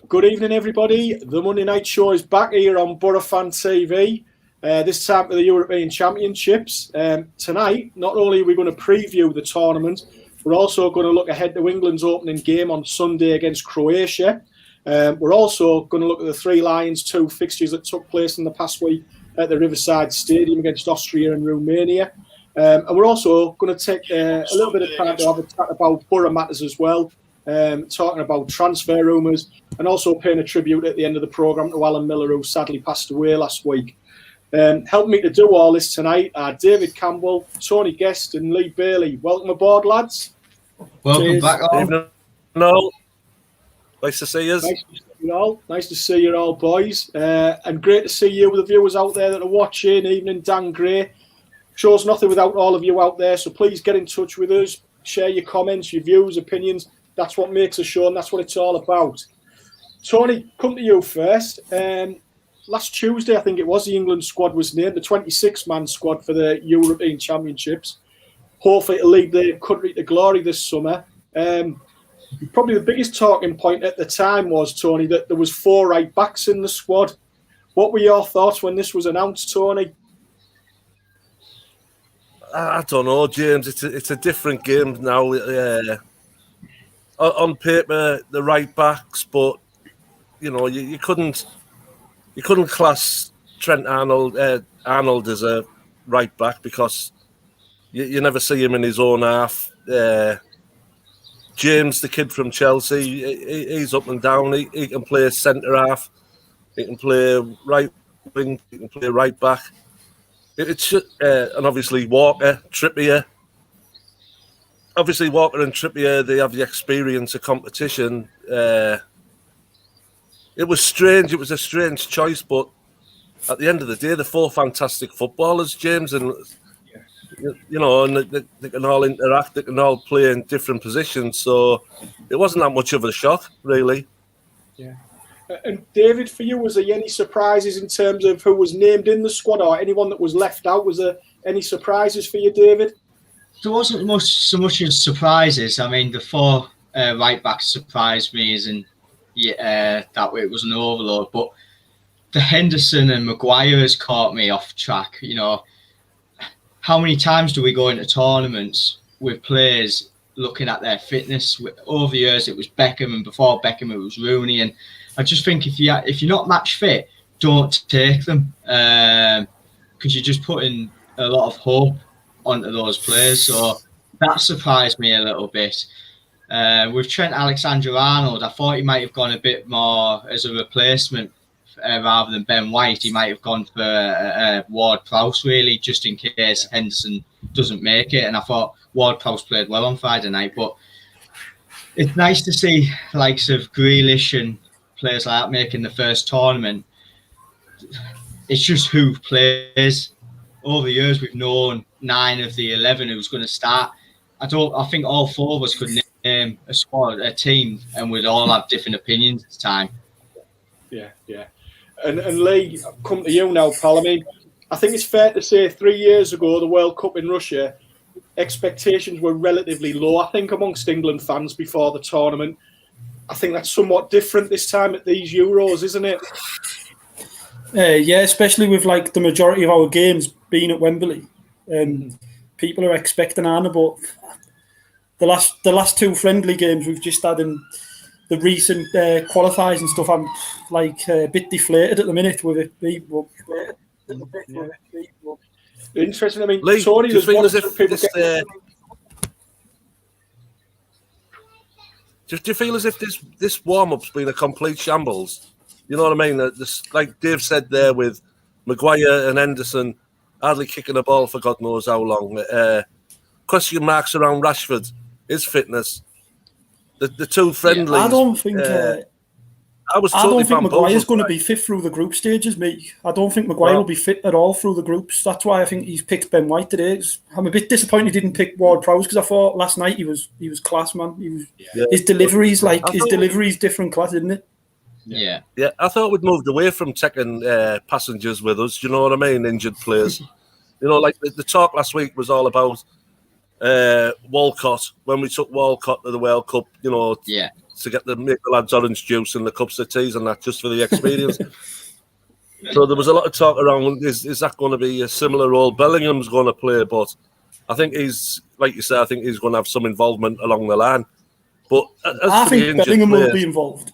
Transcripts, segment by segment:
Good evening, everybody. The Monday Night Show is back here on Borough Fan TV. This time for the European Championships. Tonight, not only are we going to preview the tournament, we're also going to look ahead to England's opening game on Sunday against Croatia. We're also going to look at the Three Lions 2 fixtures that took place in the past week at the Riverside Stadium against Austria and Romania. And we're also going to take a little bit of time to have a chat about Borough matters as well. Talking about transfer rumours and also paying a tribute at the end of the programme to Alan Miller, who sadly passed away last week. Helping me to do all this tonight are David Campbell, Tony Guest and Lee Bailey. Welcome aboard, lads. Welcome back on. No. Nice to see you. Nice to see you all, boys. And great to see you, the viewers out there that are watching. Evening, Dan Gray. Show's nothing without all of you out there, so please get in touch with us. Share your comments, your views, opinions. That's what makes a show, and that's what it's all about. Tony, come to you first. Last Tuesday, I think it was, the England squad was named, the 26-man squad for the European Championships. Hopefully to lead the country to glory this summer. Probably the biggest talking point at the time was, Tony, that there was 4 right-backs in the squad. What were your thoughts when this was announced, Tony? I don't know, James. It's a different game now. On paper, the right backs, but you couldn't class Trent Arnold as a right back because you never see him in his own half. James, the kid from Chelsea, he's up and down. He can play centre half. He can play right wing. He can play right back. And obviously Walker, Trippier. Obviously, Walker and Trippier, they have the experience of competition. It was strange. It was a strange choice, but at the end of the day, they're 4 fantastic footballers, James, and and they can all interact. They can all play in different positions. So it wasn't that much of a shock, really. Yeah. And David, for you, was there any surprises in terms of who was named in the squad or anyone that was left out? Was there any surprises for you, David? There wasn't so much as surprises. I mean, the 4 right backs surprised me, as in that way it was an overload. But the Henderson and Maguire has caught me off track. How many times do we go into tournaments with players looking at their fitness? Over the years, it was Beckham, and before Beckham, it was Rooney. And I just think if you're not match fit, don't take them because you're just putting a lot of hope onto those players. So that surprised me a little bit. With Trent Alexander-Arnold, I thought he might have gone a bit more as a replacement rather than Ben White. He might have gone for Ward-Prowse, really, just in case Henderson doesn't make it. And I thought Ward-Prowse played well on Friday night. But it's nice to see likes of Grealish and players like that making the first tournament. It's just who plays. Over the years, we've known 9 of the 11 who's going to start. I think all 4 of us could name a squad, a team, and we'd all have different opinions at the time. Yeah. And Lee, I've come to you now, pal. I mean, I think it's fair to say 3 years ago, the World Cup in Russia, expectations were relatively low, I think, amongst England fans before the tournament. I think that's somewhat different this time at these Euros, isn't it? Yeah, especially with the majority of our games being at Wembley. People are expecting Anna, but the last 2 friendly games we've just had in the recent qualifiers and stuff, I'm a bit deflated at the minute with it being. Interesting. I mean, Lee, Tony, do you feel as if this warm-up's been a complete shambles? You know what I mean? Like Dave said there, with Maguire and Henderson hardly kicking a ball for God knows how long. Question marks around Rashford, his fitness. The 2 friendlies. I don't think. I don't think Maguire's going to be fit through the group stages, mate. I don't think Maguire will be fit at all through the groups. That's why I think he's picked Ben White today. I'm a bit disappointed he didn't pick Ward-Prowse because I thought last night he was class, man. His delivery's delivery's different class, isn't it? Yeah. I thought we'd moved away from taking passengers with us. Do you know what I mean? Injured players. The talk last week was all about Walcott, when we took Walcott to the World Cup. to get make the lads orange juice and the cups of teas and that just for the experience. So there was a lot of talk around, is that going to be a similar role Bellingham's going to play? But I think he's, like you said, I think he's going to have some involvement along the line. But I think Bellingham will be involved.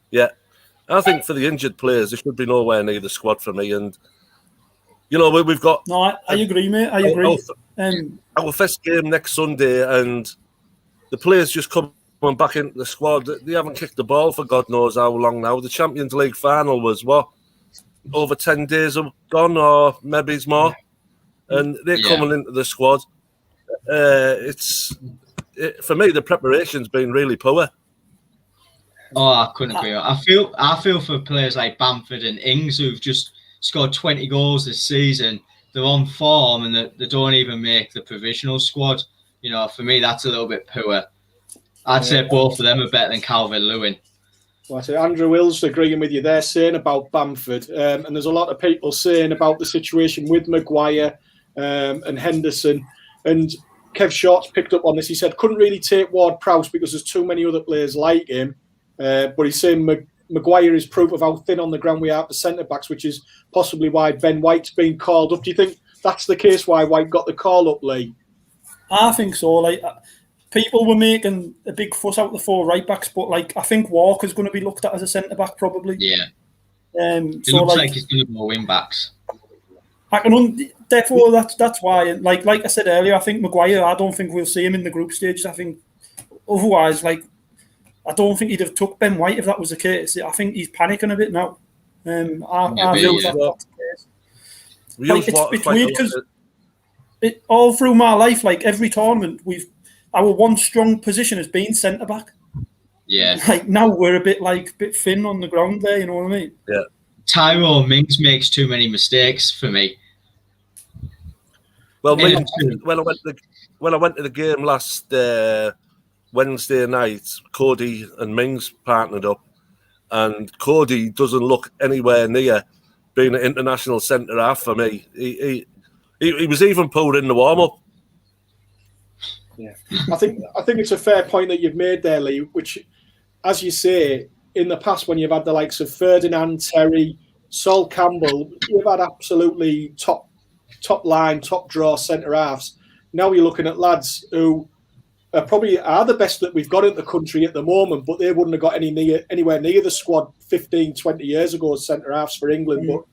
Yeah. I think for the injured players, there should be nowhere near the squad for me. And, you know, we've got... No, I agree, mate. I agree. Our first game next Sunday, and the players just coming back into the squad. They haven't kicked the ball for God knows how long now. The Champions League final was, over 10 days gone, or maybe it's more. And they're coming into the squad. For me, the preparation's been really poor. Oh, I couldn't agree. I feel for players like Bamford and Ings who've just scored 20 goals this season. They're on form and they don't even make the provisional squad. You know, for me, that's a little bit poor. I'd say both of them are better than Calvert-Lewin. Well, I say Andrew Will's agreeing with you there, saying about Bamford. And there's a lot of people saying about the situation with Maguire and Henderson. And Kev Short's picked up on this. He said, couldn't really take Ward-Prowse because there's too many other players like him. But he's saying Maguire is proof of how thin on the ground we are at the centre-backs, which is possibly why Ben White's been called up. Do you think that's the case, why White got the call up, Lee? I think so. Like, people were making a big fuss out the 4 right-backs, but like I think Walker's going to be looked at as a centre-back probably. Yeah. It looks like he's going to be more wing-backs. Therefore, that's why. And like I said earlier, I think Maguire, I don't think we'll see him in the group stages. I think otherwise, like, I don't think he'd have took Ben White if that was the case. I think he's panicking a bit now. I feel that's the case. Like, it's weird because all through my life, like every tournament, our one strong position has been centre back. Yeah. Like now we're a bit thin on the ground there. You know what I mean? Yeah. Tyrone Mings makes too many mistakes for me. Well, when I went to the game last Wednesday night, Cody and Mings partnered up, and Cody doesn't look anywhere near being an international centre half for me. He was even pulled in the warm up. Yeah, I think it's a fair point that you've made there, Lee. Which, as you say, in the past when you've had the likes of Ferdinand, Terry, Sol Campbell, you've had absolutely top line, top draw centre halves. Now you're looking at lads who probably are the best that we've got in the country at the moment, but they wouldn't have got anywhere near the squad 15, 20 years ago as centre halves for England. But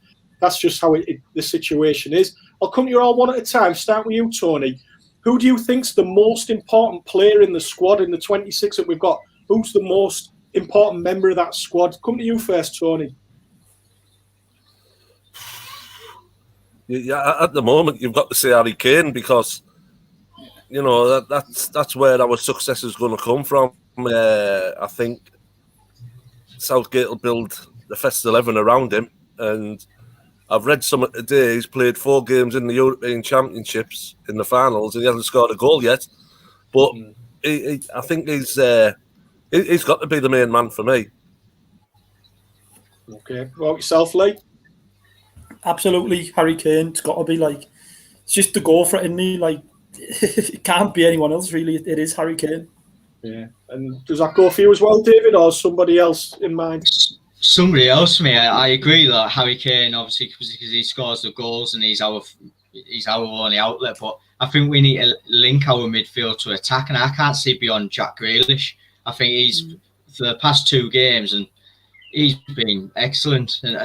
that's just how the situation is. I'll come to you all one at a time. Start with you, Tony. Who do you think's the most important player in the squad in the 26 that we've got? Who's the most important member of that squad? Come to you first, Tony. Yeah, at the moment you've got to say Harry Kane because you know that's where our success is going to come from. I think Southgate will build the first 11 around him, and I've read something today. He's played 4 games in the European Championships in the finals, and he hasn't scored a goal yet. But I think he's got to be the main man for me. Okay, well, yourself, Lee. Absolutely, Harry Kane. It's got to be it's just to go for it, isn't he? Like, it can't be anyone else, really. It is Harry Kane. Yeah, and does that go for you as well, David, or somebody else in mind? Somebody else for me. I agree that Harry Kane, obviously, because he scores the goals and he's our only outlet. But I think we need to link our midfield to attack, and I can't see beyond Jack Grealish. I think he's for the past 2 games and he's been excellent, and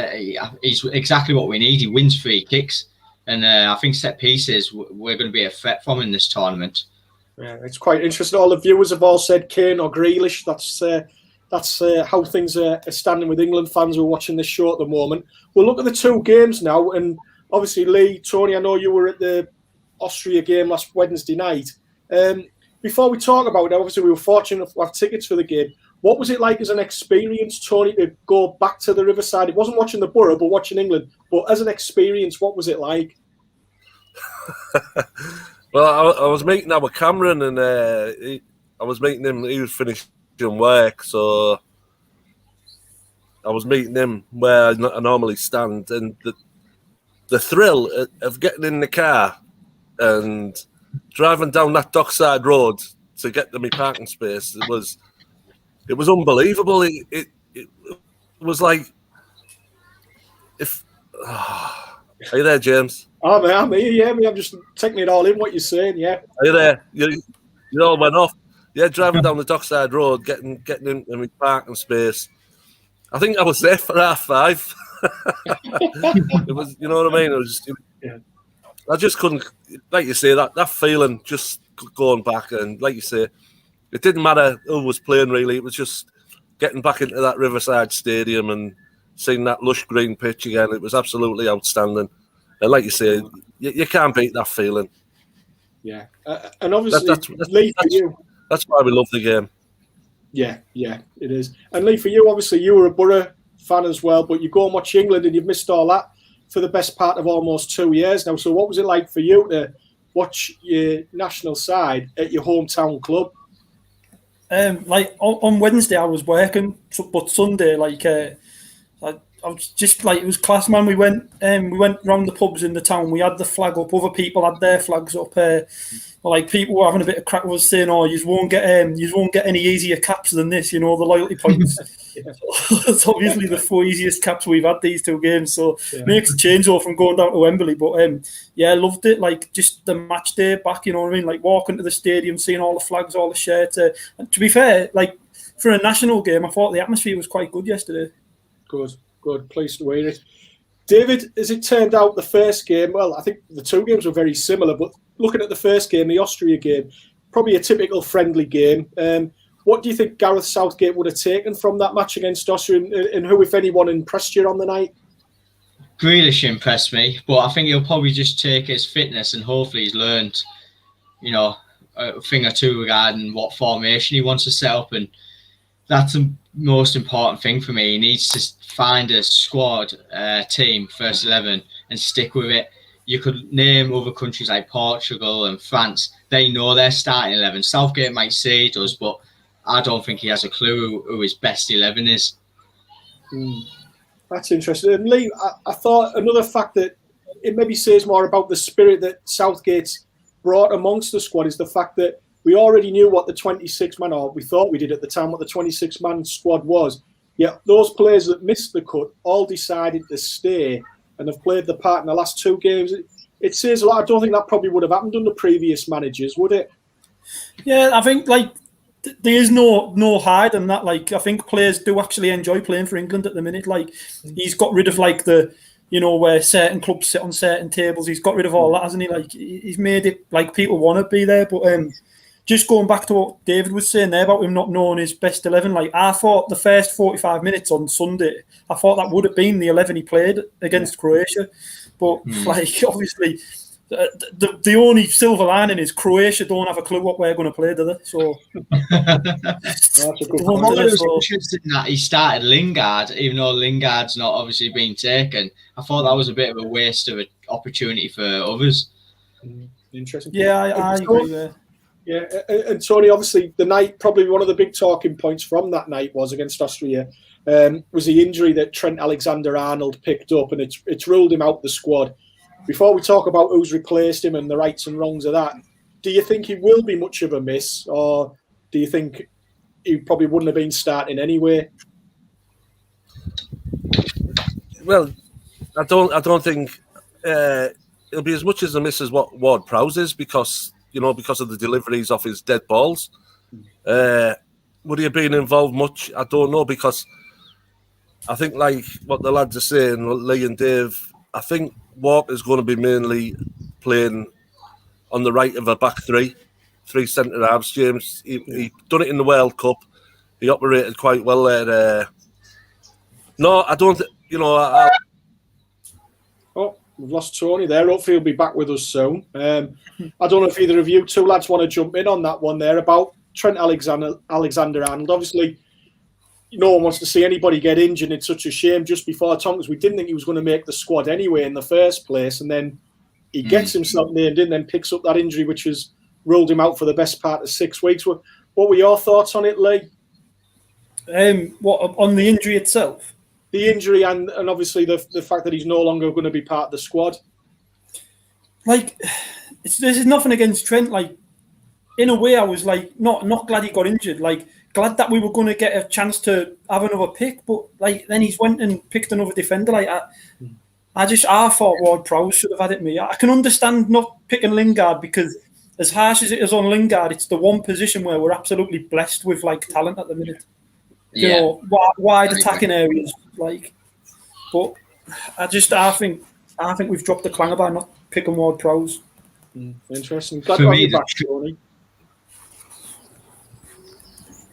he's exactly what we need. He wins free kicks, and I think set pieces we're going to be a threat from in this tournament. Yeah, it's quite interesting. All the viewers have all said Kane or Grealish. That's how things are standing with England fans who are watching this show at the moment. We'll look at the 2 games now, and obviously, Lee, Tony, I know you were at the Austria game last Wednesday night. Before we talk about it, obviously we were fortunate to have tickets for the game. What was it like as an experience, Tony, to go back to the Riverside? It wasn't watching the Borough, but watching England. But as an experience, what was it like? Well, I was meeting our Cameron, and I was meeting him. He was finishing work, so I was meeting him where I normally stand. And the thrill of getting in the car and driving down that dockside road to get to my parking space, it was unbelievable. It was like if. Are you there, James? I'm here, yeah. I'm just taking it all in what you're saying, yeah. Are you there? You all went off. Yeah, driving down the Dockside Road, getting in my parking space. I think I was there for 5:30. It was, you know what I mean? Yeah. I just couldn't, like you say, that feeling just going back, and like you say, it didn't matter who was playing really. It was just getting back into that Riverside Stadium and seeing that lush green pitch again. It was absolutely outstanding. And like you say, you can't beat that feeling. Yeah, and obviously, Lee, for you, that's why we love the game. Yeah, it is. And Lee, for you, obviously, you were a Borough fan as well, but you go and watch England, and you've missed all that for the best part of almost 2 years now. So, what was it like for you to watch your national side at your hometown club? Like on Wednesday, I was working, but Sunday, I was just like, it was class, man. We went round the pubs in the town. We had the flag up. Other people had their flags up. Like, people were having a bit of crack. Was saying, "Oh, you won't get any easier caps than this." You know, the loyalty points. It's obviously the 4 easiest caps we've had these 2 games. So makes a change though from going down to Wembley. But I loved it. Like, just the match day back. You know what I mean? Like, walking to the stadium, seeing all the flags, all the shirts. And to be fair, like, for a national game, I thought the atmosphere was quite good yesterday. Good, pleased to hear it. David, as it turned out, the first game, well, I think the 2 games were very similar, but looking at the first game, the Austria game, probably a typical friendly game. What do you think Gareth Southgate would have taken from that match against Austria, and who, if anyone, impressed you on the night? Grealish impressed me, but I think he'll probably just take his fitness, and hopefully he's learned, a thing or two regarding what formation he wants to set up, and that's the most important thing for me. He needs to find a squad team, first 11, and stick with it. You could name other countries like Portugal and France. They know their starting 11. Southgate might say he does, but I don't think he has a clue who his best 11 is. That's interesting. And Lee, I thought another fact that it maybe says more about the spirit that Southgate's brought amongst the squad is the fact that we already knew what the 26-man, or we thought we did at the time, what the 26-man squad was. Yet those players that missed the cut all decided to stay and have played the part in the last 2 games. It says a lot. I don't think that probably would have happened under previous managers, would it? Yeah, I think, like, there is no hiding that. Like, I think players do actually enjoy playing for England at the minute. Like, he's got rid of, like, the, where certain clubs sit on certain tables. He's got rid of all that, hasn't he? Like, he's made it like people want to be there. But just going back to what David was saying there about him not knowing his best 11, like, I thought the first 45 minutes on Sunday, I thought that would have been the 11 he played against Croatia. But, like, obviously, the only silver lining is Croatia don't have a clue what we're going to play, do they? So, that's a good point. It was interesting that he started Lingard, even though Lingard's not obviously being taken. I thought that was a bit of a waste of an opportunity for others. Interesting. Yeah, I agree there. Yeah, and Tony, obviously, the night, probably one of the big talking points from that night was against Austria, was the injury that Trent Alexander-Arnold picked up, and it's ruled him out the squad. Before we talk about who's replaced him and the rights and wrongs of that, do you think he will be much of a miss, or do you think he probably wouldn't have been starting anyway? Well, I don't think it'll be as much as a miss as what Ward-Prowse is, because of the deliveries off his dead balls. Would he have been involved much? I don't know, because I think, like what the lads are saying, Lee and Dave, I think Walker's going to be mainly playing on the right of a back three centre halves. James, he done it in the World Cup. He operated quite well there. No, I don't. Oh, we've lost Tony there. Hopefully he'll be back with us soon. I don't know if either of you 2 lads want to jump in on that one there about Trent Alexander-Arnold. Obviously, no one wants to see anybody get injured. It's such a shame just before Tom, because we didn't think he was going to make the squad anyway in the first place. And then he gets himself named in, then picks up that injury, which has ruled him out for the best part of 6 weeks. What were your thoughts on it, Lee? What, on the injury itself? The injury and obviously the fact that he's no longer going to be part of the squad. Like, this is nothing against Trent. Like, in a way, I was like not glad he got injured. Like, glad that we were going to get a chance to have another pick, but like then he's went and picked another defender. Like I thought Ward-Prowse should have had it. Me, I can understand not picking Lingard because as harsh as it is on Lingard, it's the one position where we're absolutely blessed with like talent at the minute. You know, wide attacking areas, like. But I think we've dropped the clanger by not picking Ward-Prowse. Interesting. Glad For to have me, you back, Tony.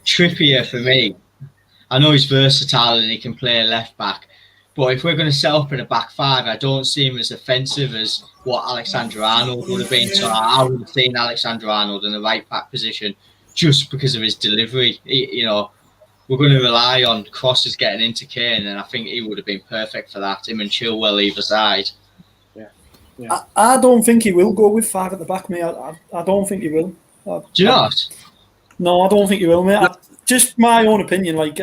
Trippier for me. I know he's versatile and he can play left back, but if we're going to set up in a back five, I don't see him as offensive as what Alexander Arnold would have been. So I would have seen Alexander Arnold in the right back position just because of his delivery. You know, we're going to rely on crosses getting into Kane, and I think he would have been perfect for that. Him and Chilwell either side. Yeah. I don't think he will go with 5 at the back, mate. I don't think he will. Do you not? No, I don't think he will, mate. Just my own opinion. Like,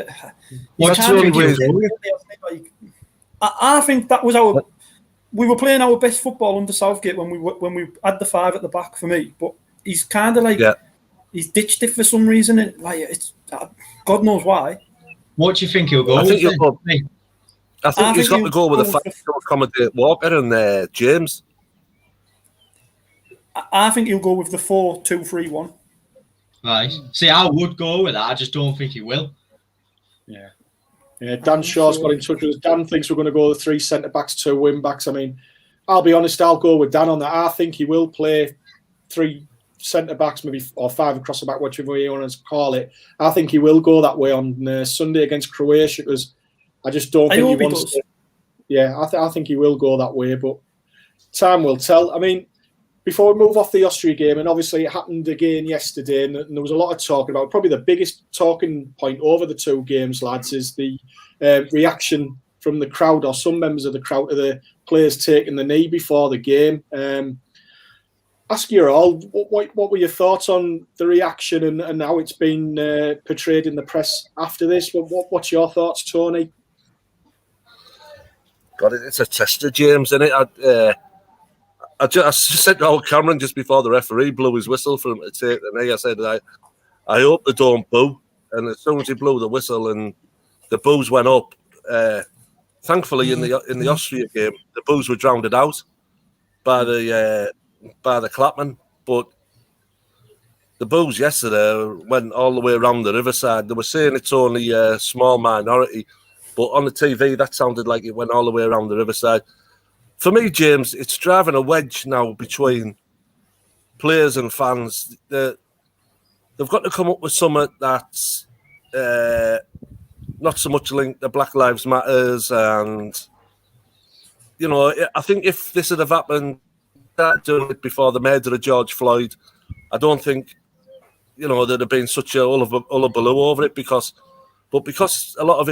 what's the only way? I think that was we were playing our best football under Southgate when we had the 5 at the back for me. But he's kind of like he's ditched it for some reason. It's God knows why. What do you think he'll go? I think he's got to go with the fact to accommodate Walker and James. I think he'll go with the 4-2-3-1. Right. See, I would go with that. I just don't think he will. Yeah. Dan Shaw's got in touch with us. Dan thinks we're going to go with 3 centre backs, 2 wing backs. I mean, I'll be honest. I'll go with Dan on that. I think he will play 3 centre backs, maybe or 5 across the back, whichever you want to call it. I think he will go that way on Sunday against Croatia because I just don't think he wants to. Yeah, I think he will go that way, but time will tell. I mean, before we move off the Austria game, and obviously it happened again yesterday, and there was a lot of talking about. Probably the biggest talking point over the 2 games, lads, is the reaction from the crowd or some members of the crowd to the players taking the knee before the game. Ask you all, what were your thoughts on the reaction and how it's been portrayed in the press after this? What's your thoughts, Tony? God, it's a tester, James, isn't it? I just said to old Cameron just before the referee blew his whistle for him to take the knee. I said, I hope they don't boo. And as soon as he blew the whistle and the boos went up, thankfully in the Austria game, the boos were drowned out by the clapman. But the boos yesterday went all the way around the Riverside. They were saying it's only a small minority, but on the TV that sounded like it went all the way around the Riverside. For me, James, it's driving a wedge now between players and fans. They've got to come up with something that's not so much linked to Black Lives Matters. And, you know, I think if this had have happened doing it before the murder of George Floyd, I don't think, you know, there'd have been such a hullabaloo over it because a lot of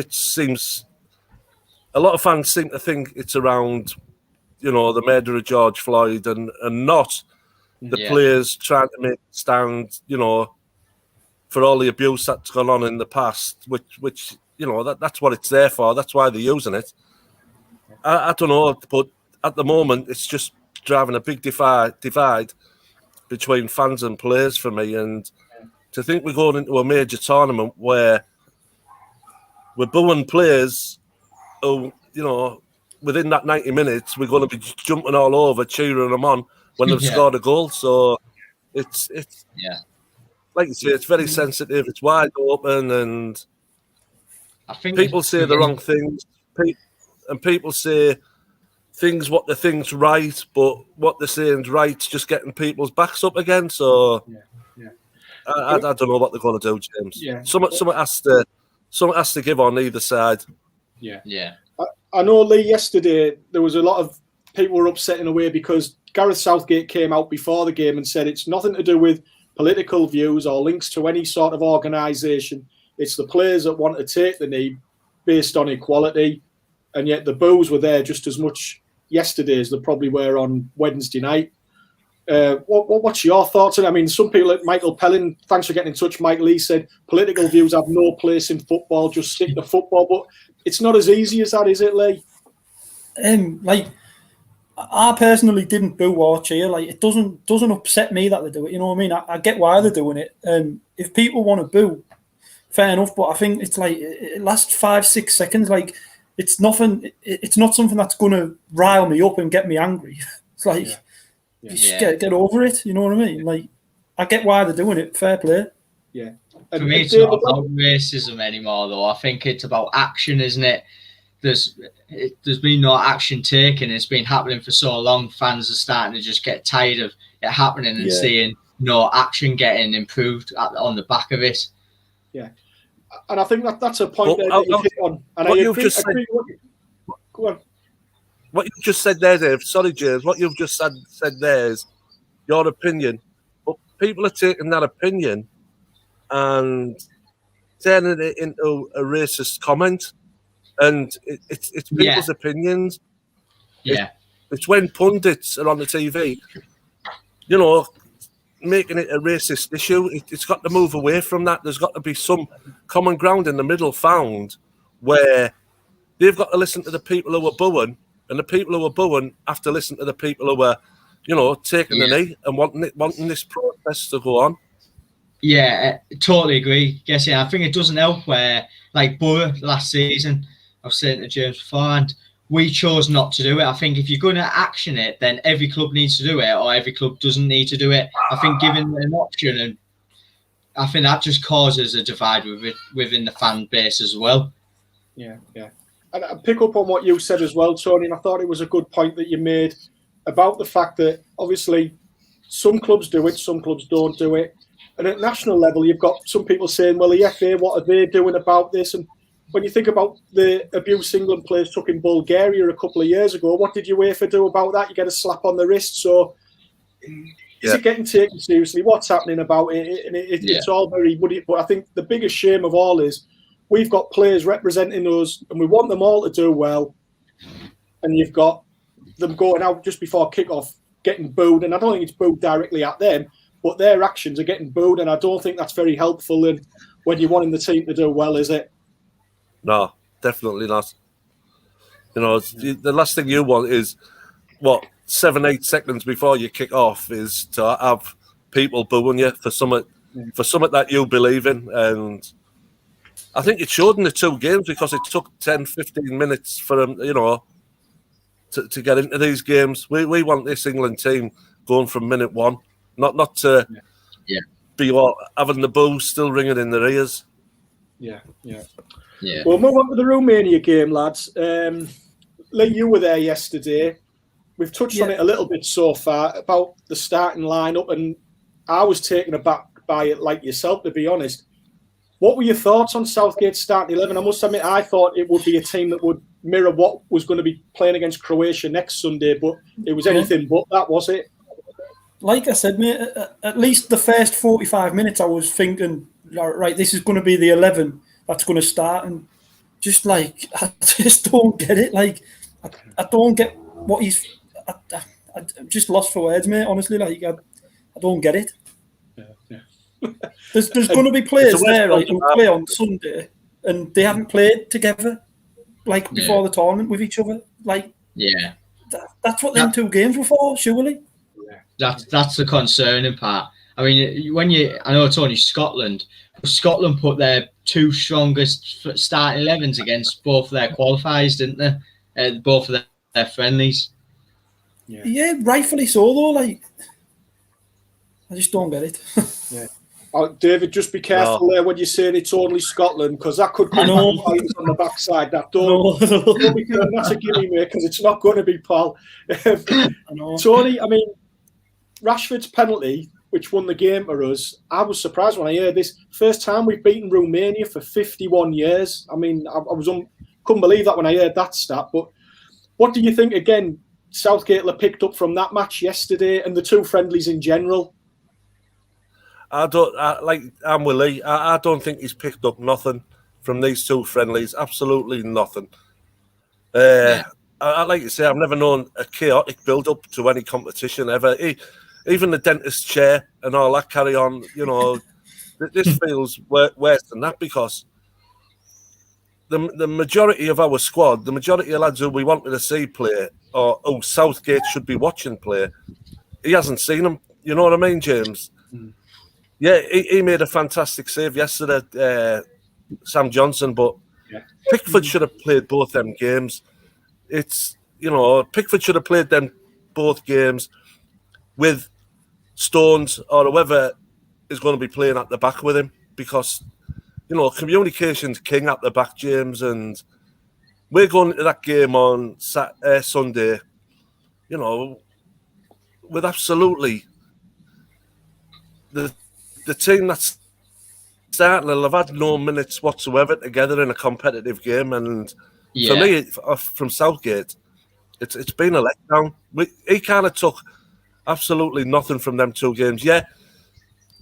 fans seem to think it's around, you know, the murder of George Floyd and not the players trying to make a stand, you know, for all the abuse that's gone on in the past, which you know, that's what it's there for. That's why they're using it. I don't know, but at the moment, it's just driving a big divide between fans and players for me. And to think we're going into a major tournament where we're booing players who, you know, within that 90 minutes, we're going to be jumping all over, cheering them on when they've scored a goal. So it's like you say, it's very sensitive. It's wide open, and I think people say the wrong things, and people say things what they think's right, but what they're saying's right's just getting people's backs up again. So I don't know what they're going to do, James. Yeah. Something has to give on either side. Yeah. I know, Lee, yesterday there was a lot of people were upset in a way because Gareth Southgate came out before the game and said it's nothing to do with political views or links to any sort of organisation. It's the players that want to take the knee based on equality. And yet the boos were there just as much yesterday as they probably were on Wednesday night. What's your thoughts on it? I mean, some people like Michael Pellin, thanks for getting in touch, Mike Lee, said political views have no place in football, just stick to football. But it's not as easy as that, is it, Lee? Like, I personally didn't boo or cheer. Like, it doesn't upset me that they do it. You know what I mean? I get why they're doing it. If people want to boo, fair enough. But I think it's like it lasts 5-6 seconds. Like it's nothing. It's not something that's going to rile me up and get me angry. It's like you just get over it. You know what I mean? Like I get why they're doing it. Fair play. Yeah. For me, it's not about racism anymore, though. I think it's about action, isn't it? There's been no action taken. It's been happening for so long. Fans are starting to just get tired of it happening and seeing no action getting improved on the back of it. Yeah, and I think that's a point that you hit on. And I agree. Go on. What you've just said there, Dave. Sorry, James. What you've just said there is your opinion, but people are taking that opinion and turning it into a racist comment. And it's people's opinions. Yeah. It's when pundits are on the TV, you know, making it a racist issue. It's got to move away from that. There's got to be some common ground in the middle found where they've got to listen to the people who are booing, and the people who are booing have to listen to the people who are, you know, taking the knee and wanting this protest to go on. Yeah, totally agree. Guess I think it doesn't help where, like Borough last season, I was saying to James beforehand, we chose not to do it. I think if you're going to action it, then every club needs to do it, or every club doesn't need to do it. I think giving an option, and I think that just causes a divide within the fan base as well. Yeah. And I pick up on what you said as well, Tony, and I thought it was a good point that you made about the fact that obviously some clubs do it, some clubs don't do it. And at national level, you've got some people saying, well, the FA, what are they doing about this? And when you think about the abuse England players took in Bulgaria a couple of years ago, what did UEFA do about that? You get a slap on the wrist. So is it getting taken seriously? What's happening about it? And it's all very woody. But I think the biggest shame of all is we've got players representing us and we want them all to do well. And you've got them going out just before kick-off, getting booed. And I don't think it's booed directly at them, but their actions are getting booed. And I don't think that's very helpful when you're wanting the team to do well, is it? No, definitely not. You know, the last thing you want is, 7-8 seconds before you kick off is to have people booing you for something that you believe in. And I think it showed in the two games because it took 10-15 minutes for them, you know, to get into these games. We want this England team going from minute one, not to be having the boos still ringing in their ears. Yeah. We'll move on to the Romania game, lads. Lee, you were there yesterday. We've touched on it a little bit so far about the starting lineup, and I was taken aback by it, like yourself, to be honest. What were your thoughts on Southgate's starting 11? I must admit, I thought it would be a team that would mirror what was going to be playing against Croatia next Sunday, but it was anything but that, was it? Like I said, mate, at least the first 45 minutes, I was thinking, right, this is going to be the 11 that's going to start, and just like I just don't get it. Like I don't get what he's. I'm just lost for words, mate. Honestly, like I don't get it. Yeah. There's going to be players there, right, who play on Sunday, and they haven't played together, like before the tournament with each other. Like, that's what them two games were for, surely. That's the concerning part. I mean, I know it's only Scotland. Scotland put their two strongest starting 11s against both of their qualifiers, didn't they? Both of their friendlies. Yeah, rightfully so, though. Like, I just don't get it. David, just be careful there when you're saying it's only Scotland, because that could come on the backside. That don't be careful. That's a gimme, mate, because it's not going to be Paul. Tony, I mean, Rashford's penalty, which won the game for us, I was surprised when I heard this. First time we've beaten Romania for 51 years. I mean, I couldn't believe that when I heard that stat. But what do you think, again, Southgate picked up from that match yesterday and the two friendlies in general? I'm with Lee. I don't think he's picked up nothing from these two friendlies. Absolutely nothing. I like to say, I've never known a chaotic build-up to any competition ever. Even the dentist chair and all that carry on, you know, this feels worse than that, because the majority of our squad, the majority of lads who we wanted to see play, or who Southgate should be watching play, he hasn't seen them. You know what I mean, James? Yeah, he made a fantastic save yesterday. Sam Johnson, but Pickford should have played both them games. It's, Pickford should have played them both games with Stones or whoever is going to be playing at the back with him, because, communication's king at the back, James, and we're going into that game on Sunday, with absolutely the team that's starting, they'll have had no minutes whatsoever together in a competitive game, and for me, from Southgate, it's been a letdown. He kind of took absolutely nothing from them 2 games. Yeah,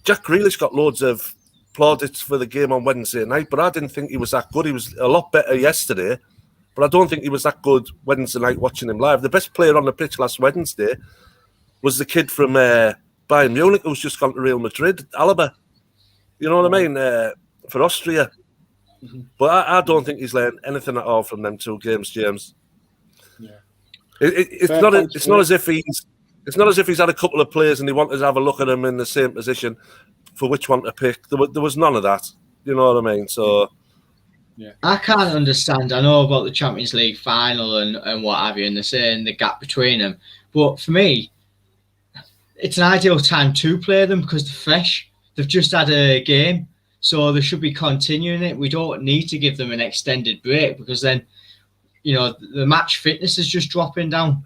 Jack Grealish got loads of plaudits for the game on Wednesday night, but I didn't think he was that good. He was a lot better yesterday, but I don't think he was that good Wednesday night watching him live. The best player on the pitch last Wednesday was the kid from Bayern Munich who's just gone to Real Madrid, Alaba. You know what I mean? For Austria. But I don't think he's learned anything at all from them 2 games, James. Yeah. It's not as if he's had a couple of players and he wanted to have a look at them in the same position for which one to pick. There was none of that. You know what I mean? So I can't understand. I know about the Champions League final and what have you, and they're saying the gap between them. But for me, it's an ideal time to play them because they're fresh. They've just had a game, so they should be continuing it. We don't need to give them an extended break because then, the match fitness is just dropping down.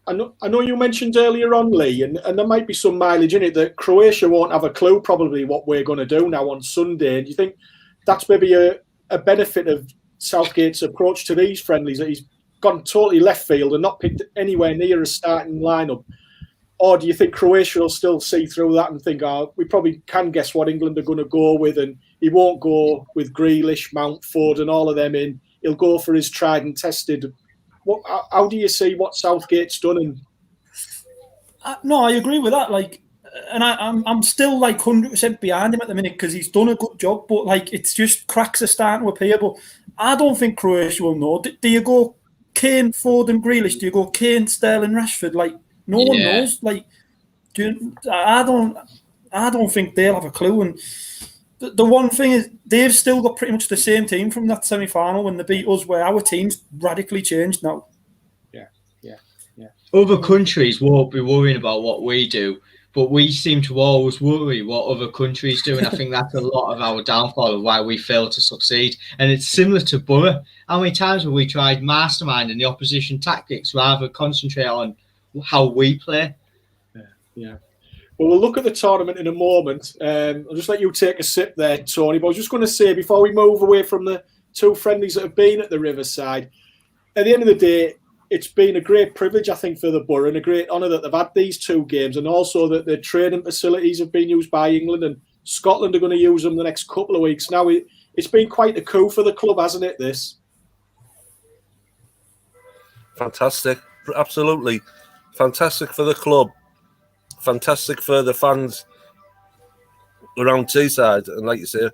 I know you mentioned earlier on, Lee, and there might be some mileage in it that Croatia won't have a clue probably what we're going to do now on Sunday. And do you think that's maybe a benefit of Southgate's approach to these friendlies, that he's gone totally left field and not picked anywhere near a starting lineup? Or do you think Croatia will still see through that and think, we probably can guess what England are going to go with, and he won't go with Grealish, Mount, Foden, all of them in. He'll go for his tried and tested. How do you see what Southgate's done? No, I agree with that. And I'm still 100% behind him at the minute because he's done a good job. But it's just cracks are starting to appear. But I don't think Croatia will know. Do you go Kane, Foden, Grealish? Do you go Kane, Sterling, Rashford? No one knows. I don't think they'll have a clue. And the one thing is, they've still got pretty much the same team from that semi-final when they beat us, where our team's radically changed now. Yeah. Other countries won't be worrying about what we do, but we seem to always worry what other countries do, and I think that's a lot of our downfall of why we fail to succeed. And it's similar to Borough. How many times have we tried masterminding the opposition tactics rather than concentrate on how we play? Yeah. Well, we'll look at the tournament in a moment. I'll just let you take a sip there, Tony. But I was just going to say, before we move away from the 2 friendlies that have been at the Riverside, at the end of the day, it's been a great privilege, I think, for the Borough, and a great honour that they've had these 2 games, and also that the training facilities have been used by England, and Scotland are going to use them the next couple of weeks. Now, it's been quite a coup for the club, hasn't it, this? Fantastic. Absolutely. Fantastic for the club. Fantastic for the fans around Teesside. And like you say,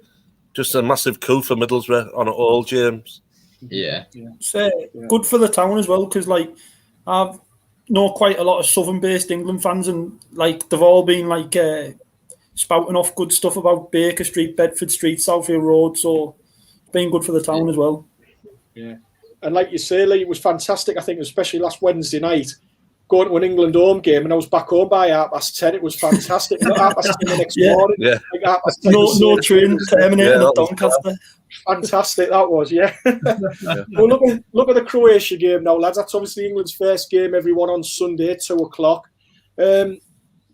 just a massive coup for Middlesbrough on it all, James. Yeah. It's good for the town as well, because I know quite a lot of southern-based England fans, and they've all been spouting off good stuff about Baker Street, Bedford Street, Southfield Road. So it's been good for the town as well. Yeah. And like you say, Lee, it was fantastic, I think, especially last Wednesday night, going to an England home game, and I was back home by 10:30. It was fantastic. 10:30 the next morning. Yeah. No train terminating at Doncaster. Fantastic, that was, yeah. Well, look at the Croatia game now, lads. That's obviously England's first game, everyone, on Sunday, 2:00.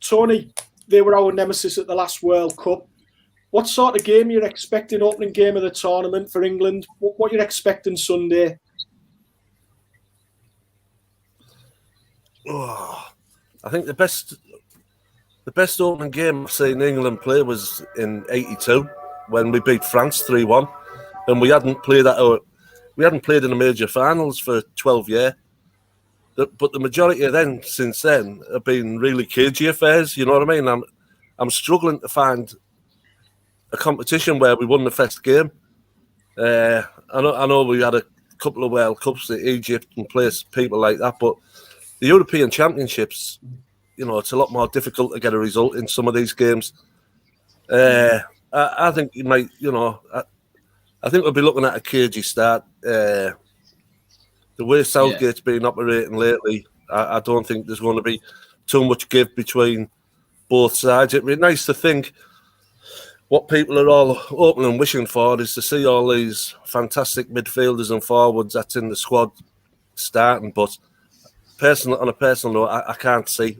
Tony, they were our nemesis at the last World Cup. What sort of game you're expecting, opening game of the tournament for England? What you're expecting Sunday? I think the best opening game I've seen England play was in '82 when we beat France 3-1, and we hadn't played in the major finals for 12 years. But the majority of them since then have been really cagey affairs. You know what I mean? I'm struggling to find a competition where we won the first game. I know we had a couple of World Cups at Egypt and placed people like that, but the European Championships, it's a lot more difficult to get a result in some of these games. I I think you might, I think we'll be looking at a cagey start. The way Southgate's been operating lately, I don't think there's going to be too much give between both sides. It'd be nice to think what people are all hoping and wishing for is to see all these fantastic midfielders and forwards that's in the squad starting. But on a personal note, I can't see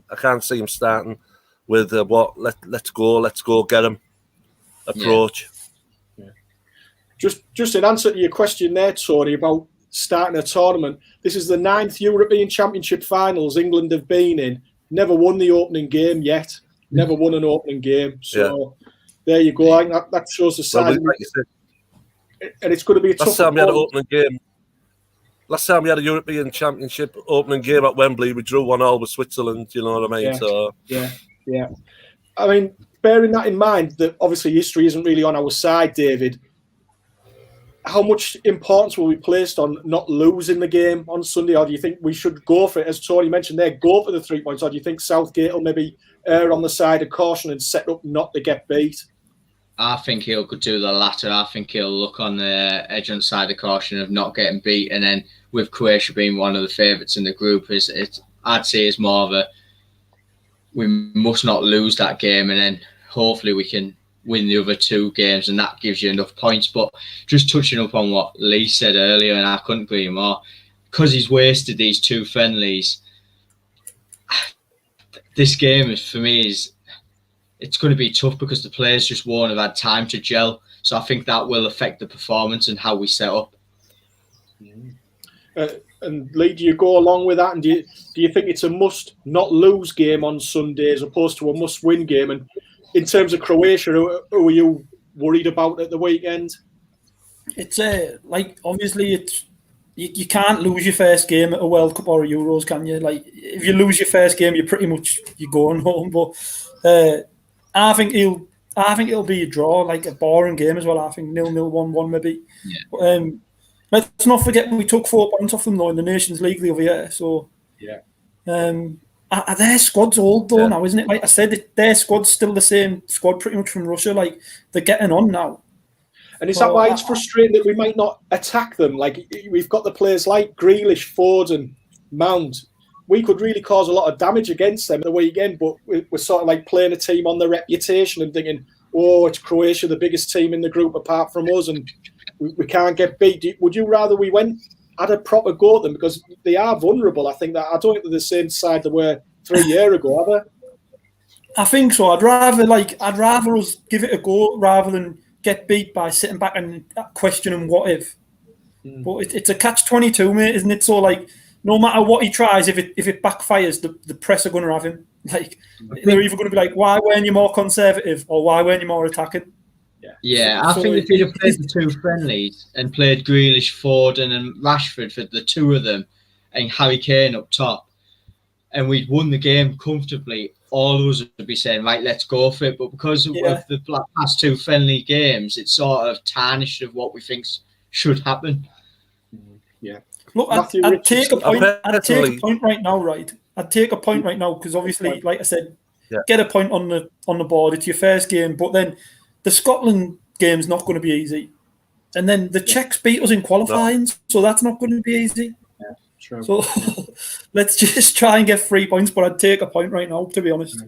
him starting with let's go get him approach. Yeah. Just in answer to your question there, Tony, about starting a tournament. This is the 9th European Championship finals England have been in. Never won the opening game yet. Never won an opening game. So there you go. I think that shows the size. Like you said, and it's going to be a tough. Last time we had an opening game. Last time we had a European Championship opening game at Wembley, we drew 1-1 with Switzerland. You know what I mean? Yeah. I mean, bearing that in mind, that obviously history isn't really on our side, David. How much importance will be placed on not losing the game on Sunday, or do you think we should go for it, as Tony mentioned there, go for the 3 points, or do you think Southgate will maybe err on the side of caution and set up not to get beat? I think he'll do the latter. I think he'll look on the edge on the side of caution of not getting beat, and then with Croatia being one of the favourites in the group, I'd say it's more of a we must not lose that game, and then hopefully we can win the other 2 games, and that gives you enough points. But just touching up on what Lee said earlier, and I couldn't agree more, because he's wasted these 2 friendlies. This game for me it's going to be tough because the players just won't have had time to gel. So I think that will affect the performance and how we set up. And Lee, do you go along with that? And do you think it's a must not lose game on Sunday as opposed to a must win game? And in terms of Croatia, who are you worried about at the weekend? It's obviously it's you can't lose your first game at a World Cup or a Euros, can you? Like, if you lose your first game, you're going home. But I think it'll be a draw, like a boring game as well. I think 0-0, 1-1 maybe. Yeah. Let's not forget we took 4 points off them though in the Nations League the other year. So their squad's old though now, isn't it? Like I said, their squad's still the same squad pretty much from Russia. Like, they're getting on now. And is that why it's frustrating that we might not attack them? Like, we've got the players like Grealish, Foden, Mount. We could really cause a lot of damage against them at the weekend, but we're sort of like playing a team on their reputation and thinking, oh, it's Croatia, the biggest team in the group apart from us, and we can't get beat. Would you rather we went had a proper go at them, because they are vulnerable? I don't think they're the same side they were 3 years ago, are they? I think so. I'd rather us give it a go rather than get beat by sitting back and questioning what if. But it's a catch-22, mate, isn't it? So like, no matter what he tries, if it backfires, the press are going to have him. Like, they're either going to be like, why weren't you more conservative, or why weren't you more attacking? Yeah, I think if he'd have played the 2 friendlies and played Grealish, Foden and Rashford for the 2 of them, and Harry Kane up top, and we'd won the game comfortably, all of us would be saying, right, let's go for it. But because of the past 2 friendly games, it's sort of tarnished of what we think should happen. Yeah. Look, I'd take a point right now, right? I'd take a point right now because obviously, like I said, get a point on the board. It's your first game, but then the Scotland game's not going to be easy, and then the Czechs beat us in qualifying, so that's not going to be easy. Yeah, true. So let's just try and get 3 points, but I'd take a point right now, to be honest.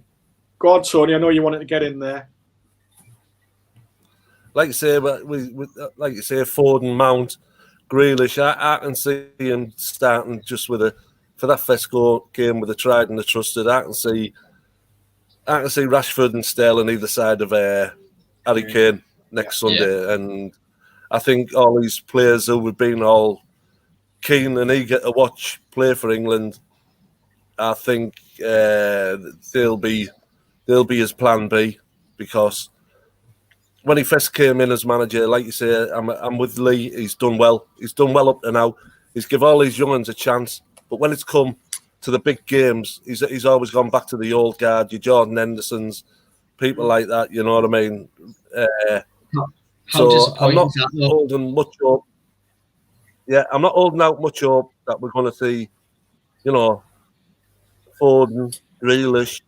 Go on, Tony. I know you wanted to get in there. Like you say, Foden, Mount, Grealish. I can see him starting just for that first game with the tried and the trusted. I can see Rashford and Sterling either side of Harry Kane next Sunday, and I think all these players who have been all keen and eager to watch play for England, I think they'll be his plan B, because when he first came in as manager, like you say, I'm with Lee. He's done well. He's done well up to now. He's give all these young ones a chance, but when it's come to the big games, he's always gone back to the old guard, your Jordan Hendersons, people like that. You know what I mean? So I'm not holding much hope. Yeah, I'm not holding out much hope that we're going to see, Foden, Grealish.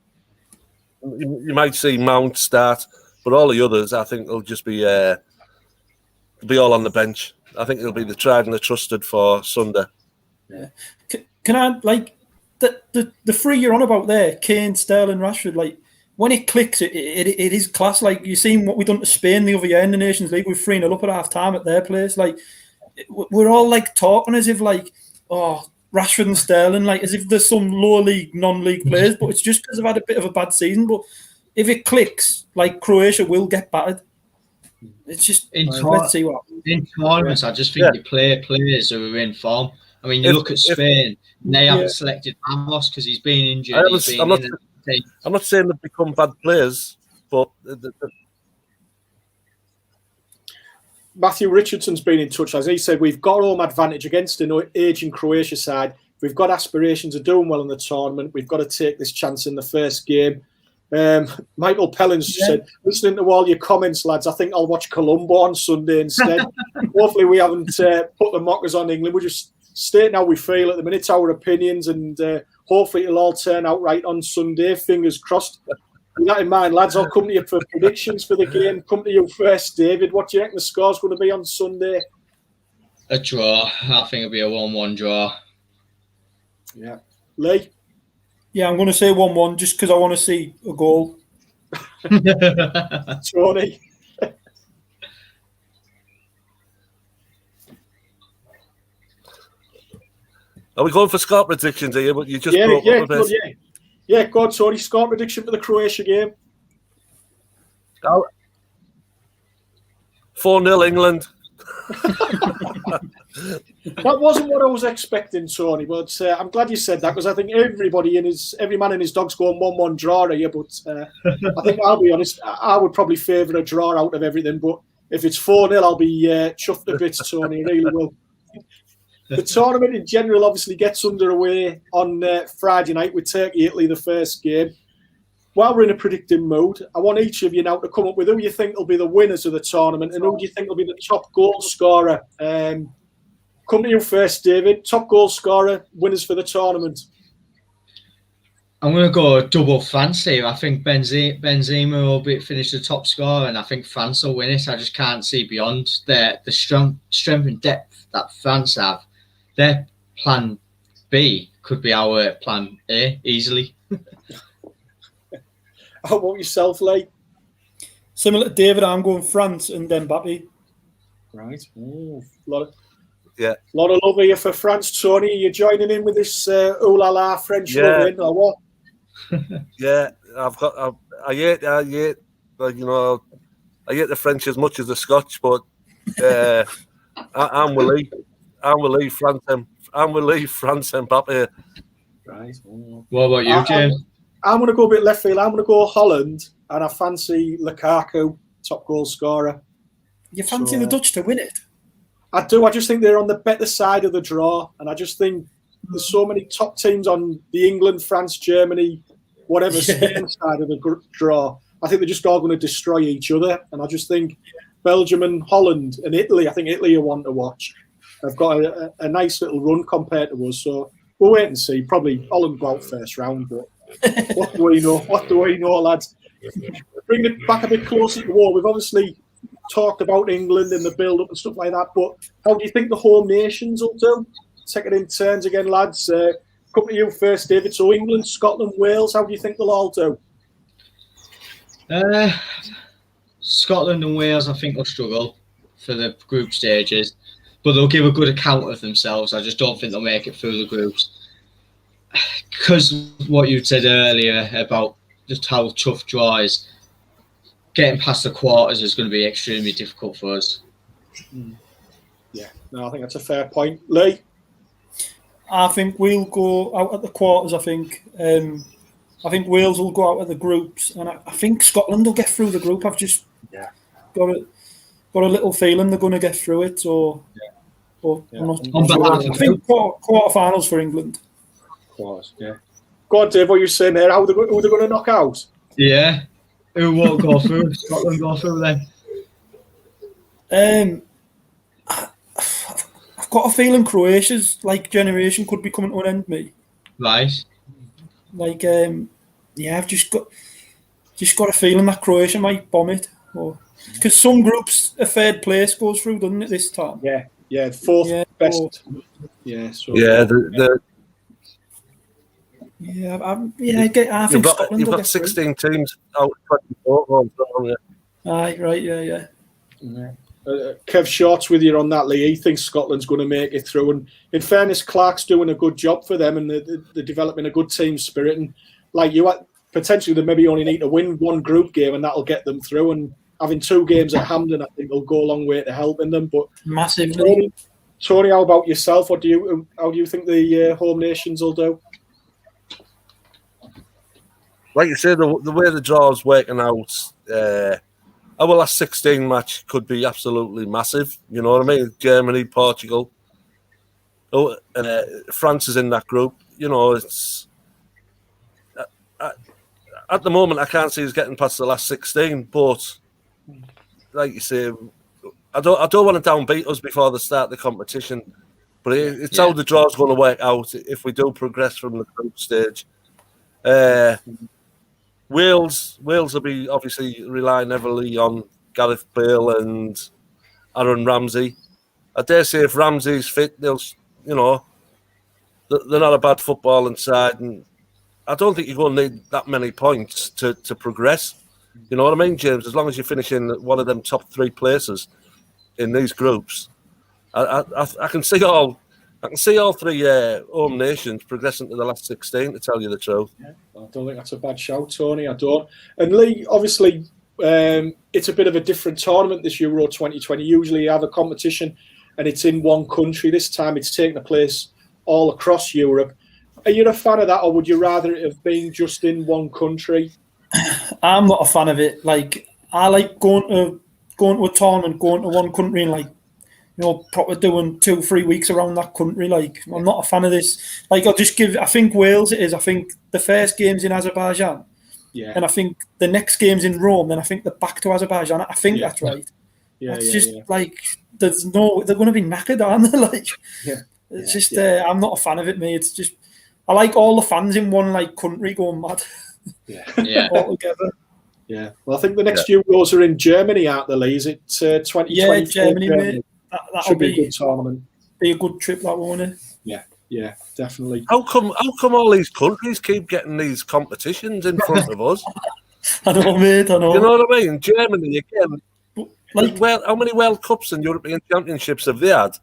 You might see Mount start, But all the others, I think, will just be all on the bench. I think it'll be the tried and the trusted for Sunday. Yeah. Can I, like, the three you're on about there, Kane, Sterling, Rashford, like, when it clicks, it is class. Like, you've seen what we've done to Spain the other year in the Nations League. We're 3-0 up at half time at their place. Like, we're all like talking as if, like, oh, Rashford and Sterling, like, as if there's some lower league, non-league players, but it's just because they've had a bit of a bad season. But if it clicks, like, Croatia will get battered. It's just, let's see what happens. In tournaments, I just think you play players who are in form. I mean, you look at Spain, they haven't selected Ramos because he's been injured. I'm not saying they've become bad players, but Matthew Richardson's been in touch. As he said, we've got home advantage against an aging Croatia side. We've got aspirations of doing well in the tournament. We've got to take this chance in the first game. Michael Pellins said, listening to all your comments, lads, I think I'll watch Colombo on Sunday instead. Hopefully we haven't put the mockers on England. We're just stating how we feel at the minute, our opinions, and hopefully it'll all turn out right on Sunday. Fingers crossed. With that in mind, lads, I'll come to you for predictions for the game. Come to you first, David. What do you reckon the score's going to be on Sunday? A draw. I think it'll be a 1-1 draw. Yeah. Lee? Yeah, I'm going to say 1-1 just because I want to see a goal. Tony? Are we going for score predictions here? But you just broke up a bit. Good, yeah, go on, Tony. Score prediction for the Croatia game. 4-0 England. That wasn't what I was expecting, Tony, but I'm glad you said that because I think every man and his dog's going 1-1 draw here, but I think I'll be honest, I would probably favour a draw out of everything, but if it's 4-0, I'll be chuffed a bit, Tony, really will. The tournament in general obviously gets underway on Friday night with Turkey-Italy, the first game. While we're in a predicting mode, I want each of you now to come up with who you think will be the winners of the tournament and who do you think will be the top goal scorer. Come to you first, David. Top goal scorer, winners for the tournament. I'm going to go double France here. I think Benzema will finish the top scorer, and I think France will win it. I just can't see beyond the strength and depth that France have. Their plan B could be our plan A easily. How about yourself, Lee? Similar to David, I'm going France and then Mbappe. Right. Lot of love here for France, Tony. Are you joining in with this ooh la la French loving or what? Yeah, I hate, like, you know, I hate the French as much as the Scotch, but I'm with Lee. I'm with Lee, France and Mbappe. Right. What about you, James? I'm going to go a bit left field. I'm going to go Holland, and I fancy Lukaku, top goal scorer. You fancy the Dutch to win it? I do. I just think they're on the better side of the draw, and I just think there's so many top teams on the England, France, Germany, whatever Spain side of the draw. I think they're just all going to destroy each other, and I just think Belgium and Holland and Italy, I think Italy are one to watch. They've got a nice little run compared to us, so we'll wait and see. Probably Holland go out first round, but what do we know? What do we know, lads? Bring it back a bit closer to the wall. We've obviously talked about England and the build-up and stuff like that, but how do you think the whole nations will do? Take it in turns again, lads. Come to you first, David. So England, Scotland, Wales, how do you think they'll all do? Scotland and Wales, I think, will struggle for the group stages, but they'll give a good account of themselves. I just don't think they'll make it through the groups. Because what you said earlier about just how tough draw is, getting past the quarters is going to be extremely difficult for us. Yeah, no, I think that's a fair point. Lee? I think we'll go out at the quarters, I think. I think Wales will go out at the groups, and I think Scotland will get through the group. I've just got a little feeling they're going to get through it. So, I'm not sure. I think quarterfinals for England. Quarters, yeah. Go on, Dave, what are you saying there? Who are they going to knock out? Yeah. Who won't go through? Scotland go through then? I've got a feeling Croatia's generation could be coming to an end, me. Right. I've just got just got a feeling that Croatia might bomb it. Because some groups, a third place goes through, doesn't it, this time? Yeah, fourth Yeah, best. Yeah, so Yeah, I think Scotland you've will got get through. 16 teams out of 24. Haven't you? Aye, right, yeah. Kev Short's with you on that, Lee. He thinks Scotland's going to make it through. And in fairness, Clark's doing a good job for them, and they're developing a good team spirit. And like you, potentially they maybe only need to win one group game, and that'll get them through. And having 2 games at Hampden, I think, will go a long way to helping them. But massively. Tony, how about yourself? How do you think the home nations will do? Like you say, the way the draw's working out, our last 16 match could be absolutely massive. You know what I mean? Germany, Portugal, France is in that group. You know, it's at the moment I can't see us getting past the last 16. But like you say, I don't want to downbeat us before the start of the competition. But it's how the draw's going to work out if we do progress from the group stage. Wales will be obviously relying heavily on Gareth Bale and Aaron Ramsey. I dare say if Ramsey's fit, they're not a bad footballing side, and I don't think you're going to need that many points to progress. You know what I mean, James? As long as you finish in one of them top 3 places in these groups, I can see all 3 home nations progressing to the last 16. To tell you the truth, I don't think that's a bad shout, Tony. I don't. And Lee, obviously, it's a bit of a different tournament this Euro 2020. Usually, you have a competition, and it's in one country. This time, it's taking place all across Europe. Are you a fan of that, or would you rather it have been just in one country? I'm not a fan of it. Like, I like going to a tournament, going to one country, and proper doing 2-3 weeks around that country. Like, I'm not a fan of this. Like, I think Wales it is. I think the first game's in Azerbaijan. Yeah. And I think the next game's in Rome. Then I think they're back to Azerbaijan. I think that's right. Like, they're going to be knackered, aren't they? Like, it's just, I'm not a fan of it, mate. It's just, I like all the fans in one, like, country going mad. All together. Yeah. Well, I think the next Euros are in Germany, aren't they, Lee? Is it 2020? Yeah, Germany, mate. That'll be a good tournament. Be a good trip, that won't it? Yeah, definitely. How come all these countries keep getting these competitions in front of us? I know, mate. I know. You know what I mean? Germany again. How many World Cups and European Championships have they had?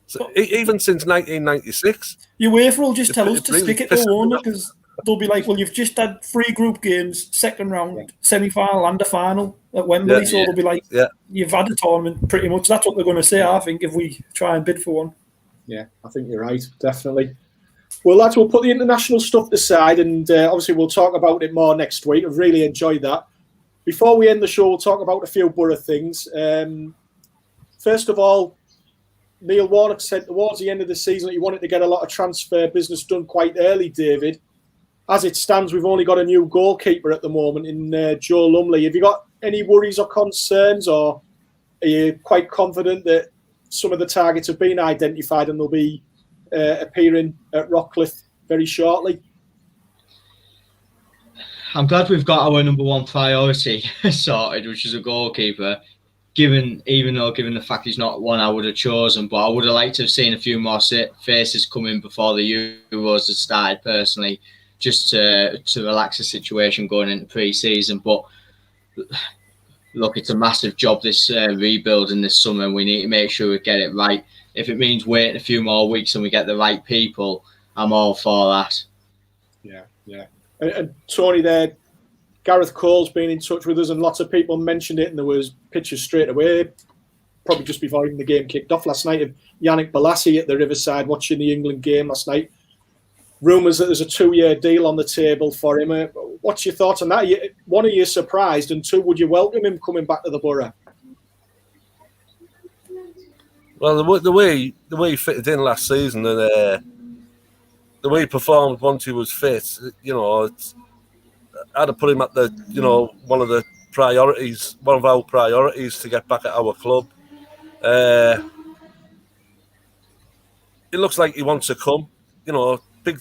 So, even since 1996. UEFA will just tell us to stick it to one, because they'll be like, well, you've just had 3 group games, second round, semi-final and a final at Wembley, so they'll be like, you've had a tournament pretty much. That's what they're going to say, I think, if we try and bid for one. Yeah, I think you're right, definitely. Well, lads, we'll put the international stuff aside, and obviously we'll talk about it more next week. I've really enjoyed that. Before we end the show, we'll talk about a few Borough things. First of all, Neil Warnock said towards the end of the season that he wanted to get a lot of transfer business done quite early, David. As it stands, we've only got a new goalkeeper at the moment in Joe Lumley. Have you got any worries or concerns, or are you quite confident that some of the targets have been identified and they'll be appearing at Rockcliffe very shortly? I'm glad we've got our number 1 priority sorted, which is a goalkeeper. Given the fact he's not one I would have chosen, but I would have liked to have seen a few more faces come in before the Euros had started, personally, just to relax the situation going into pre-season. But look, it's a massive job, this rebuilding this summer, and we need to make sure we get it right. If it means waiting a few more weeks and we get the right people, I'm all for that. Yeah. And Tony, there, Gareth Cole's been in touch with us, and lots of people mentioned it, and there was pictures straight away, probably just before even the game kicked off last night, of Yannick Bolasie at the Riverside watching the England game last night. Rumours that there's a 2-year deal on the table for him. What's your thoughts on that? One, are you surprised? And 2, would you welcome him coming back to the Borough? Well, the way he fitted in last season, and the way he performed once he was fit, I'd have put him at one of our priorities to get back at our club. It looks like he wants to come. Big.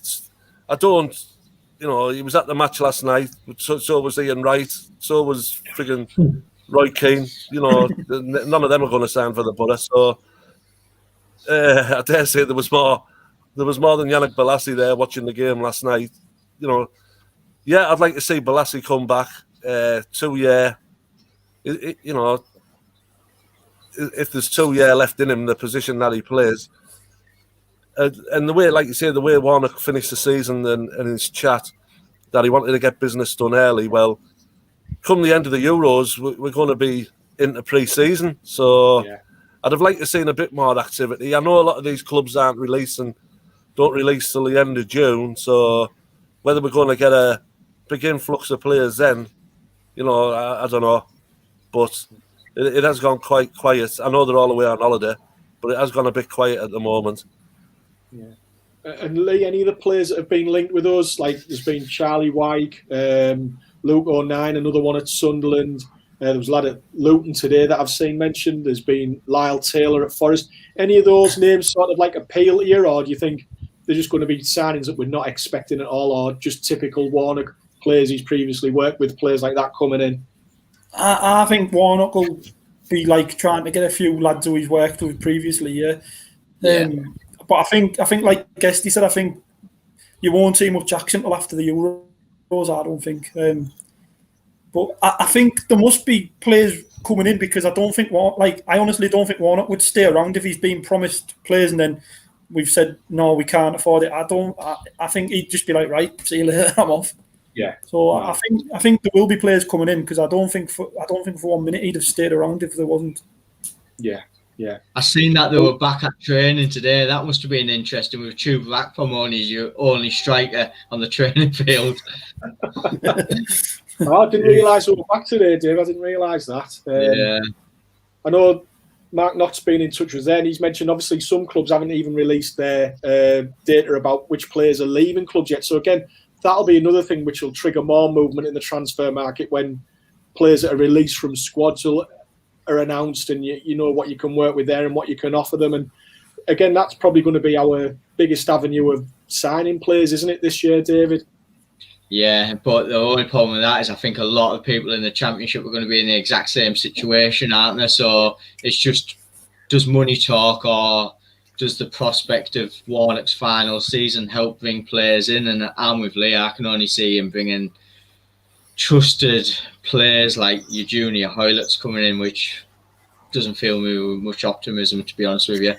you know, he was at the match last night. So was Ian Wright. So was friggin' Roy Keane. You know, none of them are going to sign for the Borough. So I dare say there was more than Yannick Bolasie there watching the game last night. You know, yeah, I'd like to see Bolasie come back. 2 year, you know, if there's 2 year left in him, the position that he plays. And the way, like you say, the way Warnock finished the season and his chat that he wanted to get business done early. Well, come the end of the Euros, we're going to be into pre-season. So I'd have liked to seen a bit more activity. I know a lot of these clubs don't release till the end of June. So whether we're going to get a big influx of players then, you know, I don't know. But it has gone quite quiet. I know they're all away on holiday, but it has gone a bit quiet at the moment. Yeah. And Lee, any of the players that have been linked with us, like there's been Charlie Wyke, Luke O'Nien, another one at Sunderland. There was a lad at Luton today that I've seen mentioned. There's been Lyle Taylor at Forest. Any of those names sort of like appeal to you, or do you think they're just going to be signings that we're not expecting at all, or just typical Warnock players he's previously worked with, players like that coming in? I think Warnock will be like trying to get a few lads who he's worked with previously, but I think like Guesty said, I think you won't see much action till after the Euros, I don't think. But I think there must be players coming in, because I honestly don't think Warnock would stay around if he's been promised players and then we've said no, we can't afford it. I think he'd just be like, right, see you later, I'm off. Yeah. So I think there will be players coming in, because I don't think for 1 minute he'd have stayed around if there wasn't. Yeah. Yeah. I seen that they were back at training today. That must have been interesting with Tube Rakpom only your only striker on the training field. I didn't realise we were back today, Dave. I didn't realise that. I know Mark Knott's been in touch with them. He's mentioned obviously some clubs haven't even released their data about which players are leaving clubs yet. So again, that'll be another thing which will trigger more movement in the transfer market when players that are released from squads are announced, and you know what you can work with there and what you can offer them. And again, that's probably going to be our biggest avenue of signing players, isn't it, this year, David? Yeah, but the only problem with that is I think a lot of people in the Championship are going to be in the exact same situation, aren't they? So it's just, does money talk, or does the prospect of Warnock's final season help bring players in? And I'm with Lee. I can only see him bringing trusted players like your junior Hoylett's coming in, which doesn't fill me with much optimism, to be honest with you.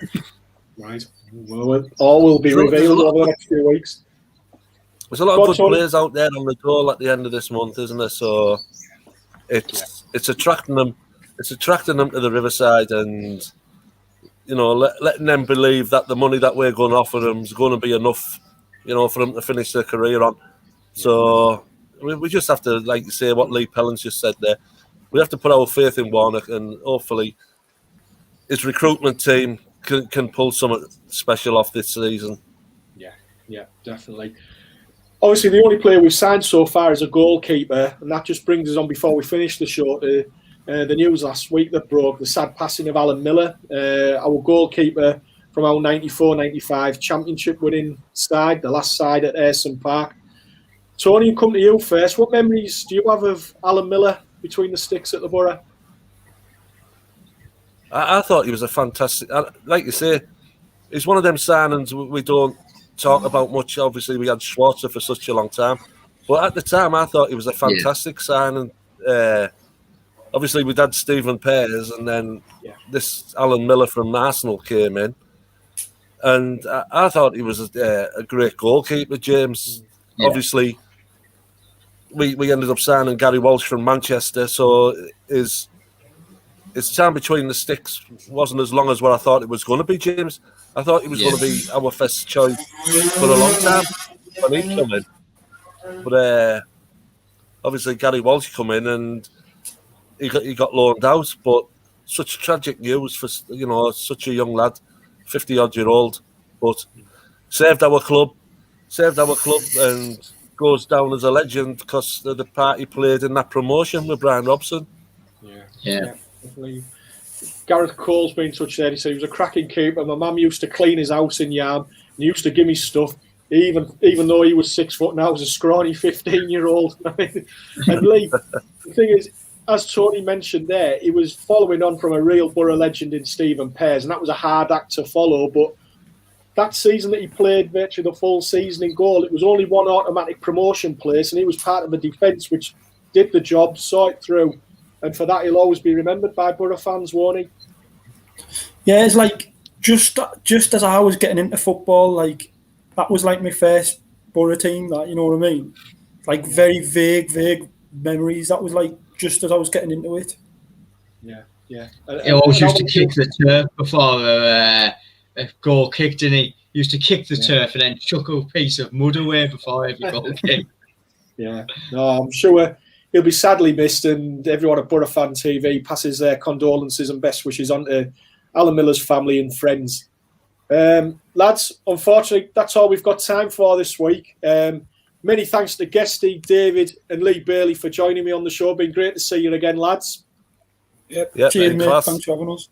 Right. Well, all will be revealed over the next few weeks. There's a lot of good players out there on the goal at the end of this month, isn't there? So it's attracting them. It's attracting them to the Riverside, and you know, letting them believe that the money that we're going to offer them is going to be enough, you know, for them to finish their career on. So we just have to, like you say, what Lee Pellins just said there. We have to put our faith in Warnock, and hopefully his recruitment team can pull something special off this season. Yeah, definitely. Obviously, the only player we've signed so far is a goalkeeper, and that just brings us on, before we finish the show, to the news last week that broke the sad passing of Alan Miller, our goalkeeper from our 94-95 Championship winning side, the last side at Ayresome Park. Tony, I'll come to you first. What memories do you have of Alan Miller between the sticks at the Borough? I thought he was a fantastic, like you say, he's one of them signings we don't talk about much. Obviously, we had Schwarzer for such a long time, but at the time, I thought he was a fantastic signing. Obviously, we'd had Stephen Pears, and then this Alan Miller from Arsenal came in, and I thought he was a great goalkeeper, James. Yeah. Obviously, we ended up signing Gary Walsh from Manchester, so his time between the sticks wasn't as long as what I thought it was going to be, James. I thought he was going to be our first choice for a long time when he came in. But obviously Gary Walsh come in and he got loaned out. But such tragic news for, you know, such a young lad, 50-odd-year-old, but saved our club, and goes down as a legend because of the part he played in that promotion with Brian Robson. Yeah. Definitely. Gareth Cole's been in touch there. He said he was a cracking keeper. My mum used to clean his house in Yarm. He used to give me stuff. even though he was 6 foot now, was a scrawny 15-year-old. And Lee, the thing is, as Tony mentioned there, he was following on from a real Borough legend in Stephen Pears, and that was a hard act to follow. But that season that he played virtually the full season in goal, it was only one automatic promotion place, and he was part of the defence which did the job, saw it through. And for that, he'll always be remembered by Borough fans, won't he? Yeah, it's like just as I was getting into football, like that was like my first Borough team. That, you know what I mean? Like very vague memories. That was like just as I was getting into it. Yeah. He always used to kick the turf before a goal kicked, didn't he? He used to kick the turf and then chuck a piece of mud away before every goal kick. Yeah, no, I'm sure he'll be sadly missed, and everyone at Borough Fan TV passes their condolences and best wishes on to Alan Miller's family and friends. Lads, unfortunately, that's all we've got time for this week. Many thanks to Guesty, David and Lee Bailey for joining me on the show. Been great to see you again, lads. Yep, Cheers, mate. class. Thanks for having us.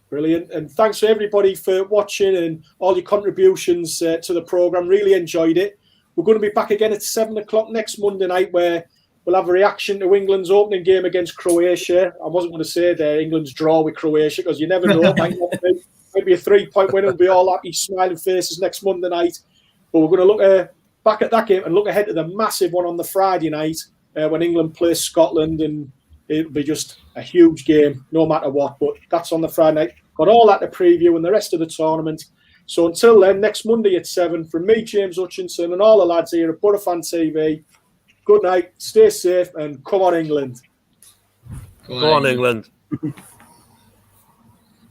Brilliant. And thanks to everybody for watching and all your contributions to the programme. Really enjoyed it. We're going to be back again at 7 o'clock next Monday night, where we'll have a reaction to England's opening game against Croatia. I wasn't going to say there England's draw with Croatia, because you never know. Might be a 3-point win and be all happy, smiling faces next Monday night. But we're going to look back at that game and look ahead to the massive one on the Friday night when England plays Scotland, and it'll be just a huge game no matter what. But that's on the Friday night. Got all that to preview and the rest of the tournament. So until then, next Monday at 7, from me, James Hutchinson, and all the lads here at Borough Fan TV, good night, stay safe, and come on, England. Go on, England.